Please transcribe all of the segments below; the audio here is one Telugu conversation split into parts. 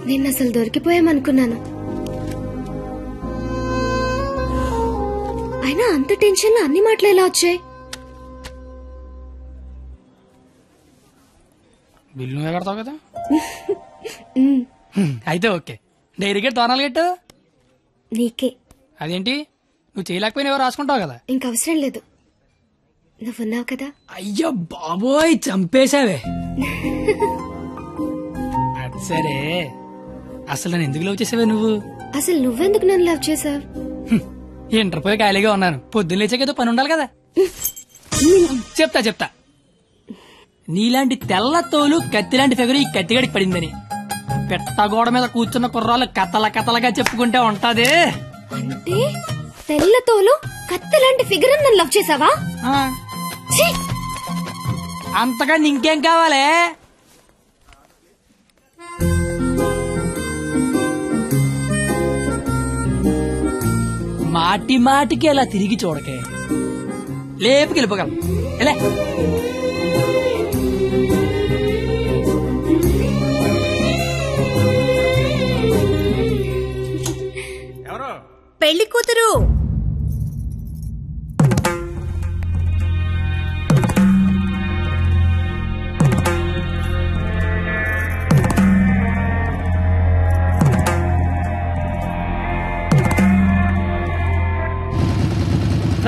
నేను అసలు దొరికిపోయామనుకున్నాను. అయినా అంత టెన్షన్ లో అన్ని మాటలు ఎలా వచ్చాయి? బిల్లు నువ్వే కడతావు కదా. అయితే ఓకే. డైరీ గేట్ తోనాలి గట్టు నీకే. అదేంటి నువ్వు చేయలేకపోయినా ఎవరు రాసుకుంటావు కదా. ఇంకవసరం లేదు, నువ్వున్నావు కదా. అయ్యో బాబోయ్ చంపేశావే. అది సరే, అసలు నన్ను ఎందుకు లవ్ చేసావే నువ్వు? అసలు నువ్వెందుకు నన్ను లవ్ చేసావు? ఇంటర్ పోయి ఖాళీగా ఉన్నాను, పొద్దున్న లేచాకేదో పని ఉండాలి కదా. చెప్తా నీలాంటి తెల్ల తోలు కత్తిలాంటి ఫిగర్ ఈ కత్తిగడికి పడిందని పెట్టగోడ మీద కూర్చున్న కుర్రాళ్ళు కథలగా చెప్పుకుంటే ఉంటది. అంటే తెల్లతోలు కత్తిలాంటి ఫిగర్ నన్ను లవ్ చేసావా? అంతగా ఇంకేం కావాలే? మాటికి అలా తిరిగి చూడకే, లేపుకి వెళ్ళిపోగలం. ఎలా పెళ్లి కూతురు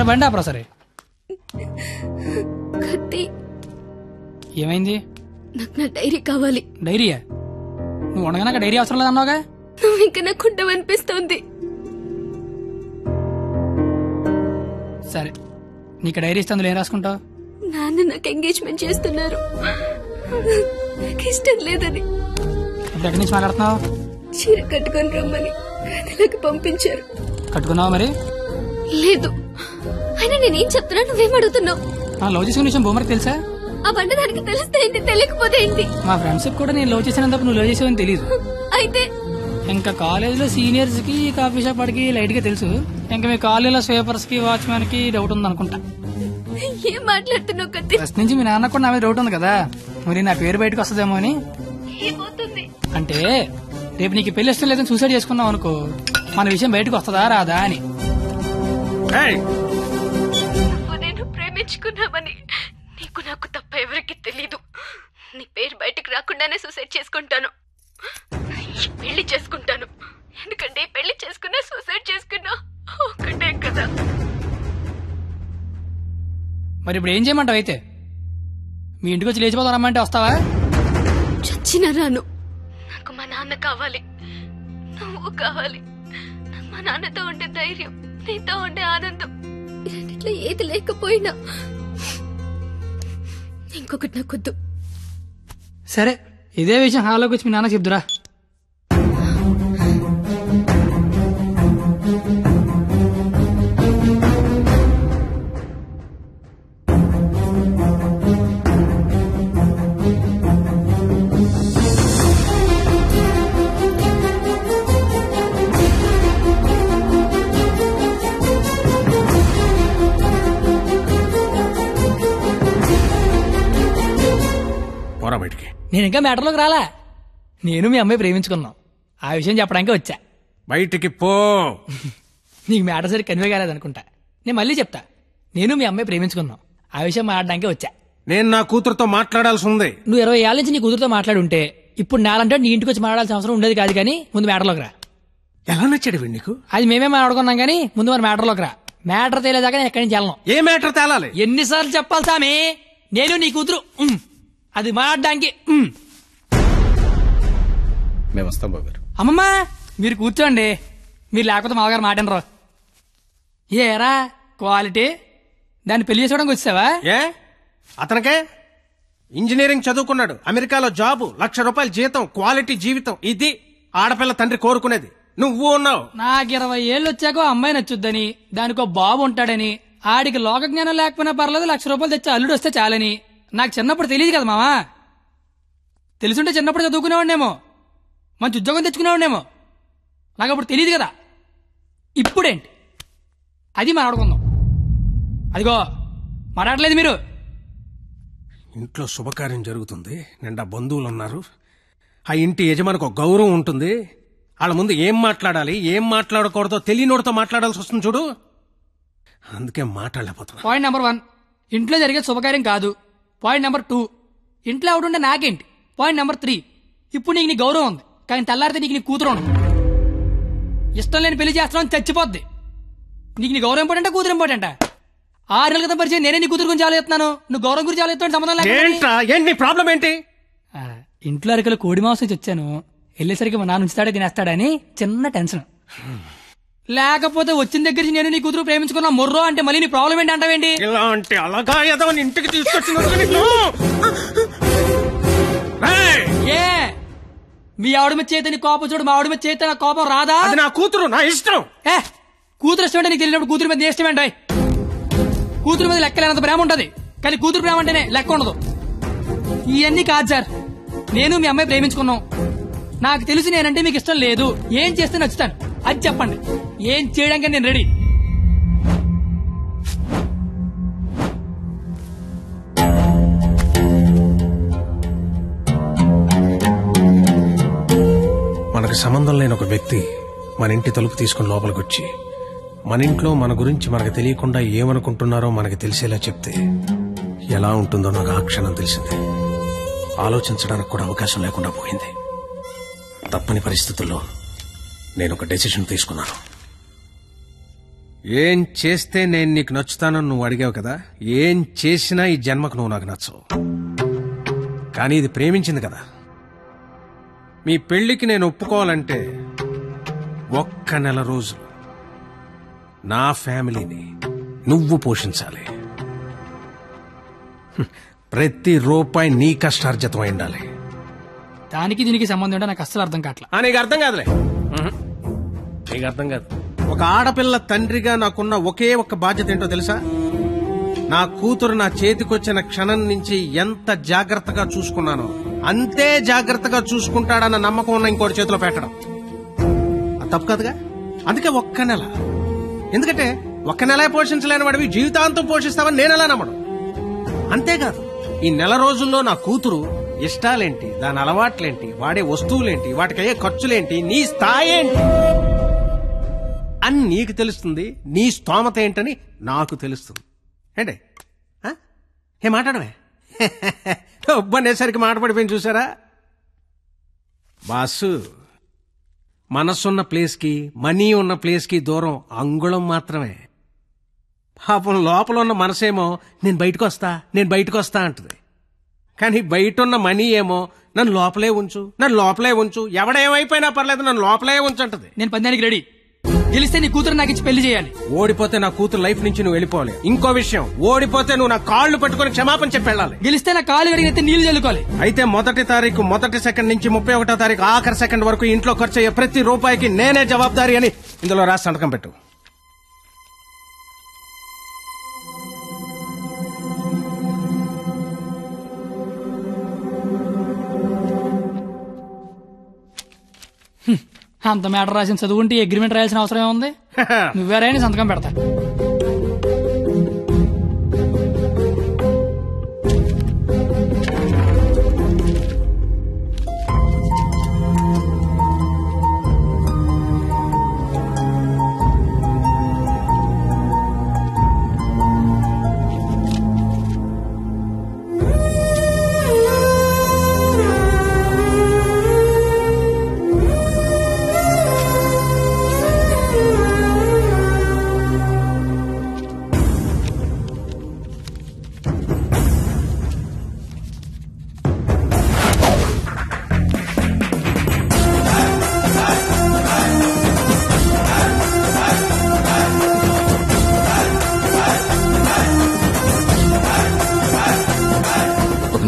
బండి ఆపరా. సరే కత్తి, ఏమైంది? నాకు నా డైరీ కావాలి. డైరీయా? నువ్వు ఉండగా నాకు డైరీ అవసరం లేదన్నావుగా. నువ్వు ఇంకా నాకు ఉండవనిపిస్తోంది. సరే నీకు డైరీ ఇస్తే అందులో ఏం రాసుకుంటావు? నాన్న నాకు ఎంగేజ్మెంట్ చేస్తున్నారు, నాకు ఇష్టం లేదని. ఎక్కడి నుంచి మాట్లాడుతున్నావు? చీర కట్టుకొని రమ్మని గదిలోకి పంపించారు. కట్టుకున్నావా మరి? లేదు. అయినా నేనేం చెప్తున్నా, నువ్వేం అడుగుతున్నావు? లవ్ చేసిన విషయం బొమ్మకి తెలుసా? ఆ బండ దానికి తెలిస్తే ఏంటి, తెలియకపోతే ఏంటి? మా ఫ్రెండ్స్ కూడా నేను లవ్ చేసినంత నువ్వు లవ్ చేసావని తెలియదు. అయితే ఇంకా కాలేజ్ లో సీనియర్స్ కి కాఫీ షాప్ వాడికి లైట్ గా తెలుసు. ఇంకా మీ కాలేజీలో స్వీపర్స్ కి వాచ్మెన్ కి డౌట్ ఉంది అనుకుంటా. ఏం మాట్లాడుతున్నావు కత్తి? ఫస్ట్ నుంచి మీ నాన్న కూడా నా మీద డౌట్ ఉంది కదా, మరి నా పేరు బయటకు వస్తుందేమో అని. ఏమవుతుంది అంటే రేపు నీకు పెళ్లి ఇష్టం లేదని సూసైడ్ చేసుకున్నావు అనుకో, మన విషయం బయటకు వస్తుందా రాదా అని. నేను ప్రేమించుకున్నామని నీకు నాకు తప్ప ఎవరికి తెలీదు. నీ పేరు బయటకు రాకుండానే సూసైడ్ చేసుకుంటాను, పెళ్లి చేసుకుంటాను. ఎందుకంటే పెళ్లి చేసుకున్నా సూసైడ్ చేసుకున్నా ఒకటే కదా. మరి ఇప్పుడు ఏం చేయమంటావు? అయితే మీ ఇంటికి వచ్చి లేచిపోతాం రమ్మంటే వస్తావా? చచ్చినా రాను. నాకు మా నాన్న కావాలి, నువ్వు కావాలి. నాకు మా నాన్నతో ఉండే ధైర్యం, నీతో ఉండే ఆనందం, ఇట్లా ఏది లేకపోయినా ఇంకొకటి నాకొద్దు. సరే ఇదే విషయం హాల్లోకి వచ్చి మీ నాన్న చెప్దురా. నేను ఇంకా మ్యాటర్లోకి రాలా. నేను మీ అమ్మాయి ప్రేమించుకున్నాం, ఆ విషయం చెప్పడానికి వచ్చా. బయటికి పో. నీకు మ్యాటర్ సరి కన్వే కాలేదనుకుంటా. నేను మళ్ళీ చెప్తా, నేను మీ అమ్మాయి ప్రేమించుకున్నాం, ఆ విషయం మాట్లాడడానికి వచ్చా. నేను నా కూతురుతో మాట్లాడాల్సి ఉంది. నువ్వు 20 ఏళ్ళ నుంచి నీ కూతురుతో మాట్లాడుంటే ఇప్పుడు నాలంటే నీ ఇంటికి వచ్చి మాట్లాడాల్సిన అవసరం ఉండేది కాదు. కానీ ముందు మ్యాటర్లోకి రా. ఎలా నచ్చాడు వీడు నీకు? అది మేమే మాట్లాడుకున్నాం కానీ ముందు మరి మ్యాటర్లోకి రా. మ్యాటర్ తేలేదాకా నేను ఎక్కడి నుంచి వెళ్ళను. ఏ మ్యాటర్ తేలాలి? ఎన్నిసార్లు చెప్పాలి సామి? నేను నీ కూతురు అది మాట్లాడడానికి. మేము వస్తాం బాబు. అమ్మమ్మ మీరు కూర్చోండి, మీరు లేకపోతే మామగారు మాటనరు. ఏరా క్వాలిటీ, దాన్ని పెళ్లి చేసుకోవడానికి వచ్చావా? ఏ అతనికే ఇంజనీరింగ్ చదువుకున్నాడు, అమెరికాలో జాబు, ₹1,00,000 జీతం, క్వాలిటీ జీవితం. ఇది ఆడపిల్ల తండ్రి కోరుకునేది. నువ్వు ఉన్నావు. నాకు 20 ఏళ్ళు వచ్చాక అమ్మాయి నచ్చుద్దని, దానికో బాబు ఉంటాడని, ఆడికి లోక జ్ఞానం లేకపోయినా పర్లేదు ₹1,00,000 తెచ్చి అల్లుడు వస్తే చాలని నాకు చిన్నప్పుడు తెలియదు కదా మామా. తెలుసుంటే చిన్నప్పుడు చదువుకునేవాడినేమో, మంచి ఉద్యోగం తెచ్చుకునేవాడినేమో. నాకు అప్పుడు తెలియదు కదా. ఇప్పుడేంటి అది మాట్లాడుకుందాం. అదిగో మాట్లాడలేదు మీరు. ఇంట్లో శుభకార్యం జరుగుతుంది, నిండా బంధువులు ఉన్నారు. ఆ ఇంటి యజమానికి ఒక గౌరవం ఉంటుంది. వాళ్ళ ముందు ఏం మాట్లాడాలి ఏం మాట్లాడకూడదో తెలియనోడితో మాట్లాడాల్సి వస్తుంది చూడు. అందుకే మాట్లాడలేకపోతున్నా. పాయింట్ నెంబర్ 1, ఇంట్లో జరిగే శుభకార్యం కాదు. పాయింట్ నెంబర్ 2, ఇంట్లో ఎవడుంటే నాకేంటి. పాయింట్ నెంబర్ 3, ఇప్పుడు నీకు నీ గౌరవం ఉంది, కానీ తెల్లారితే నీకు నీ కూతురు ఉండదు. ఇష్టం లేని పెళ్లి చేస్తున్నావు, చచ్చిపోద్ది. నీకు నీ గౌరవం ఇంపార్టెంట్, కూతురు ఇంపార్టెంట్. 6 నెలల క్రితం పరిచయం నేనే నీ కూతురు గురించి ఆలోచిస్తున్నాను, నువ్వు గౌరవం గురించి ఆలోచిస్తాను. సంబంధం ఏంటి ప్రాబ్లం ఏంటి? ఇంట్లో అరకలు కోడి మాంసం తెచ్చాను, వెళ్ళేసరికి మా నాన్న ఉంచుతాడే తినేస్తాడని చిన్న టెన్షన్. లేకపోతే వచ్చిన దగ్గర నుంచి నేను నీ కూతురు ప్రేమించుకున్నా మొర్రో అంటే మళ్ళీ నీ ప్రాబ్లం ఏంటి అంటావేంటి? ఇలా అంటే అలాగా ఏదో ఇంటికి తీసుకొచ్చిన ఏ మీ ఆవిడ మీద చేత నీ కోపం చూడు, మా ఆవిడ మీద చేత నా కోపం రాదా? అది నా కూతురు, నా ఇష్టం. కూతురు ఇష్టం అంటే నీకు తెలియనప్పుడు కూతురు మీద ఇష్టం ఏంటి? కూతురు మీద లెక్కలేనంత ప్రేమ ఉంటది, కానీ కూతురు ప్రేమ అంటేనే లెక్క ఉండదు. ఇవన్నీ కాదు సార్, నేను మీ అమ్మాయి ప్రేమించుకున్నాం. నాకు తెలిసి నేనంటే మీకు ఇష్టం లేదు. ఏం చేస్తే నచ్చుతాను అది చెప్పండి, ఏం చేయడానికి నేను రెడీ. మనకు సంబంధం లేని ఒక వ్యక్తి మన ఇంటి తలుపు తీసుకుని లోపలికి వచ్చి మన ఇంట్లో మన గురించి మనకు తెలియకుండా ఏమనుకుంటున్నారో మనకు తెలిసేలా చెప్తే ఎలా ఉంటుందో నాకు ఆ క్షణం తెలిసింది. ఆలోచించడానికి కూడా అవకాశం లేకుండా పోయింది. తప్పని పరిస్థితుల్లో నేను ఒక డెసిషన్ తీసుకున్నాను. ఏం చేస్తే నేను నీకు నచ్చుతానని నువ్వు అడిగావు కదా, ఏం చేసినా ఈ జన్మకు నువ్వు నాకు నచ్చవు. కానీ ఇది ప్రేమించింది కదా. మీ పెళ్లికి నేను ఒప్పుకోవాలంటే 1 నెల రోజులు నా ఫ్యామిలీని నువ్వు పోషించాలి. ప్రతి రూపాయి నీ కష్టార్జితం అయి ఉండాలి. దానికి దీనికి సంబంధం ఏంటో నాకు అస్సలు అర్థం కావట్లా. నీకు అర్థం కాదులే, నీకు అర్థం కాదు. ఒక ఆడపిల్ల తండ్రిగా నాకున్న ఒకే ఒక్క బాధ్యత ఏంటో తెలుసా? నా కూతురు నా చేతికొచ్చిన క్షణం నుంచి ఎంత జాగ్రత్తగా చూసుకున్నానో అంతే జాగ్రత్తగా చూసుకుంటాడన్న నమ్మకం ఉన్న ఇంకోటి చేతిలో పెట్టడం అది తప్పు కాదుగా. అందుకే 1 నెల. ఎందుకంటే 1 నెల పోషించలేని వాడివి జీవితాంతం పోషిస్తావని నేనెలా నమ్మడం. అంతేకాదు, ఈ నెల రోజుల్లో నా కూతురు ఇష్టాలేంటి, దాని అలవాట్లేంటి, వాడే వస్తువులేంటి, వాటికయ్యే ఖర్చులేంటి, నీ స్థాయి ఏంటి అని నీకు తెలుస్తుంది. నీ స్తోమత ఏంటని నాకు తెలుస్తుంది. ఏంటి ఏ మాట్లాడమే ఒబ్బనేసరికి మాట పడిపోయింది చూసారా బాసు. మనసున్న ప్లేస్కి మనీ ఉన్న ప్లేస్కి దూరం అంగుళం మాత్రమే. పాపం లోపల ఉన్న మనసేమో నేను బయటకు వస్తా అంటుంది. కానీ బయట ఉన్న మనీ ఏమో నన్ను లోపలే ఉంచు ఎవడేమైపోయినా పర్లేదు నన్ను లోపలే ఉంచంటది. నేను పందానికి రెడీ. గెలిస్తే నీ కూతురు నాకు ఇచ్చి పెళ్లి చేయాలి. ఓడిపోతే నా కూతురు లైఫ్ నుంచి నువ్వు వెళ్ళిపోవాలి. ఇంకో విషయం, ఓడిపోతే నువ్వు నా కాళ్ళు పట్టుకుని క్షమాపణ చెప్పి వెళ్ళాలి. గెలిస్తే నా కాళ్ళు కడిగితే నీళ్లు చల్లుకోవాలి. అయితే 1వ తారీఖు 1వ సెకండ్ నుంచి 31వ తారీఖు ఆఖరి సెకండ్ వరకు ఇంట్లో ఖర్చు అయ్యే ప్రతి రూపాయికి నేనే జవాబారి అని ఇందులో రాసి సంతకం పెట్టు. అంత మ్యాటర్ రాసిన చదువుకుంటే అగ్రిమెంట్ రాయాల్సిన అవసరం ఏముంది? నువ్వేరైనా సంతకం పెడతా.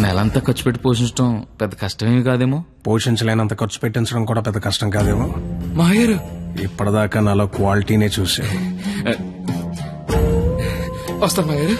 నెలంతా ఖర్చు పెట్టి పోషించడం పెద్ద కష్టమేమి కాదేమో. పోషించలేనంత ఖర్చు పెట్టించడం కూడా పెద్ద కష్టం కాదేమో. మాయర్ ఇప్పటిదాకా నాలో క్వాలిటీనే చూసే వస్తాను మాయర్.